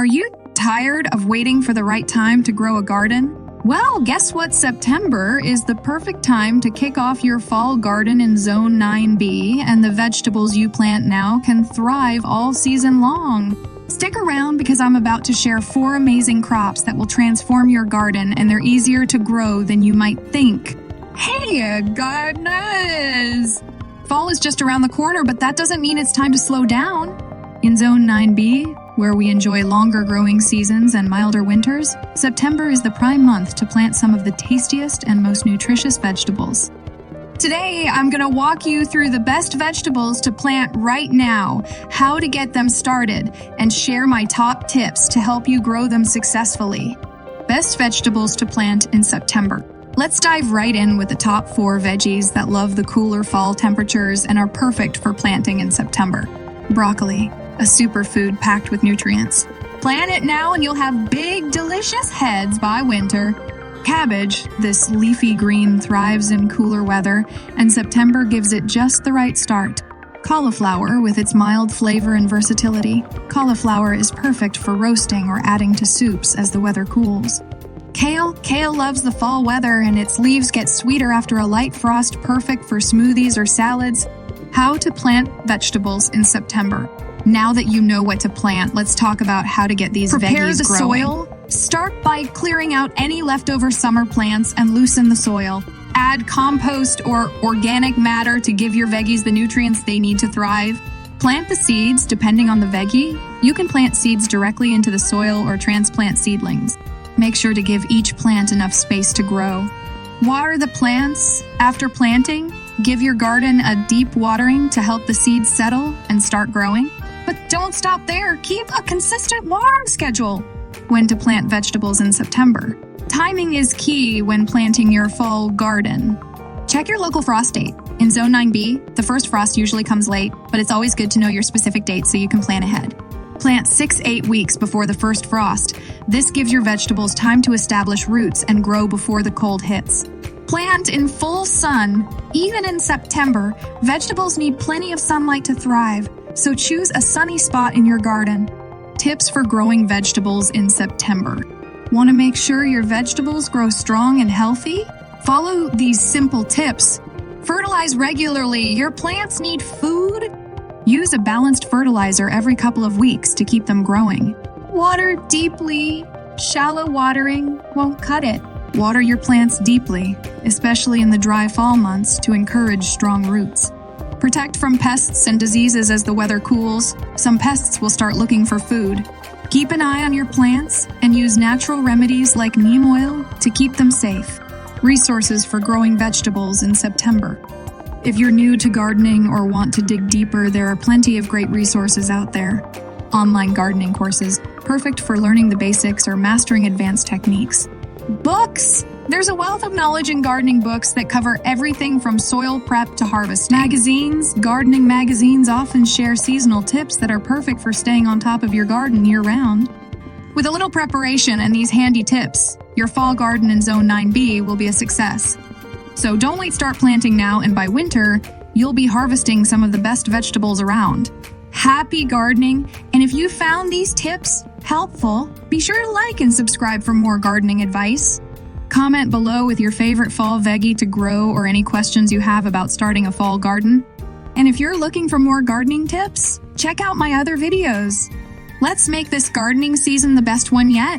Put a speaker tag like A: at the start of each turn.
A: Are you tired of waiting for the right time to grow a garden? Well, guess what? September is the perfect time to kick off your fall garden in Zone 9B, and the vegetables you plant now can thrive all season long. Stick around because I'm about to share 4 amazing crops that will transform your garden, and they're easier to grow than you might think. Hey, gardeners! Fall is just around the corner, but that doesn't mean it's time to slow down. In Zone 9B, where we enjoy longer growing seasons and milder winters, September is the prime month to plant some of the tastiest and most nutritious vegetables. Today, I'm going to walk you through the best vegetables to plant right now, how to get them started, and share my top tips to help you grow them successfully. Best vegetables to plant in September. Let's dive right in with the top 4 veggies that love the cooler fall temperatures and are perfect for planting in September. Broccoli, a superfood packed with nutrients. Plant it now and you'll have big, delicious heads by winter. Cabbage, this leafy green, thrives in cooler weather, and September gives it just the right start. Cauliflower, with its mild flavor and versatility. Cauliflower is perfect for roasting or adding to soups as the weather cools. Kale loves the fall weather and its leaves get sweeter after a light frost, perfect for smoothies or salads. How to plant vegetables in September. Now that you know what to plant, let's talk about how to get these veggies growing. Prepare the soil. Start by clearing out any leftover summer plants and loosen the soil. Add compost or organic matter to give your veggies the nutrients they need to thrive. Plant the seeds depending on the veggie. You can plant seeds directly into the soil or transplant seedlings. Make sure to give each plant enough space to grow. Water the plants. After planting, give your garden a deep watering to help the seeds settle and start growing. But don't stop there. Keep a consistent watering schedule. When to plant vegetables in September. Timing is key when planting your fall garden. Check your local frost date. In Zone 9B, the first frost usually comes late, but it's always good to know your specific date so you can plan ahead. Plant 6-8 weeks before the first frost. This gives your vegetables time to establish roots and grow before the cold hits. Plant in full sun. Even in September, vegetables need plenty of sunlight to thrive, so choose a sunny spot in your garden. Tips for growing vegetables in September. Want to make sure your vegetables grow strong and healthy? Follow these simple tips. Fertilize regularly. Your plants need food. Use a balanced fertilizer every couple of weeks to keep them growing. Water deeply. Shallow watering won't cut it. Water your plants deeply, especially in the dry fall months, to encourage strong roots. Protect from pests and diseases as the weather cools. Some pests will start looking for food. Keep an eye on your plants and use natural remedies like neem oil to keep them safe. Resources for growing vegetables in September. If you're new to gardening or want to dig deeper, there are plenty of great resources out there. Online gardening courses, perfect for learning the basics or mastering advanced techniques. Books! There's a wealth of knowledge in gardening books that cover everything from soil prep to harvesting. Magazines. Gardening magazines often share seasonal tips that are perfect for staying on top of your garden year-round. With a little preparation and these handy tips, your fall garden in Zone 9B will be a success. So don't wait, start planting now, and by winter, you'll be harvesting some of the best vegetables around. Happy gardening, and if you found these tips helpful, be sure to like and subscribe for more gardening advice. Comment below with your favorite fall veggie to grow or any questions you have about starting a fall garden. And if you're looking for more gardening tips, check out my other videos. Let's make this gardening season the best one yet.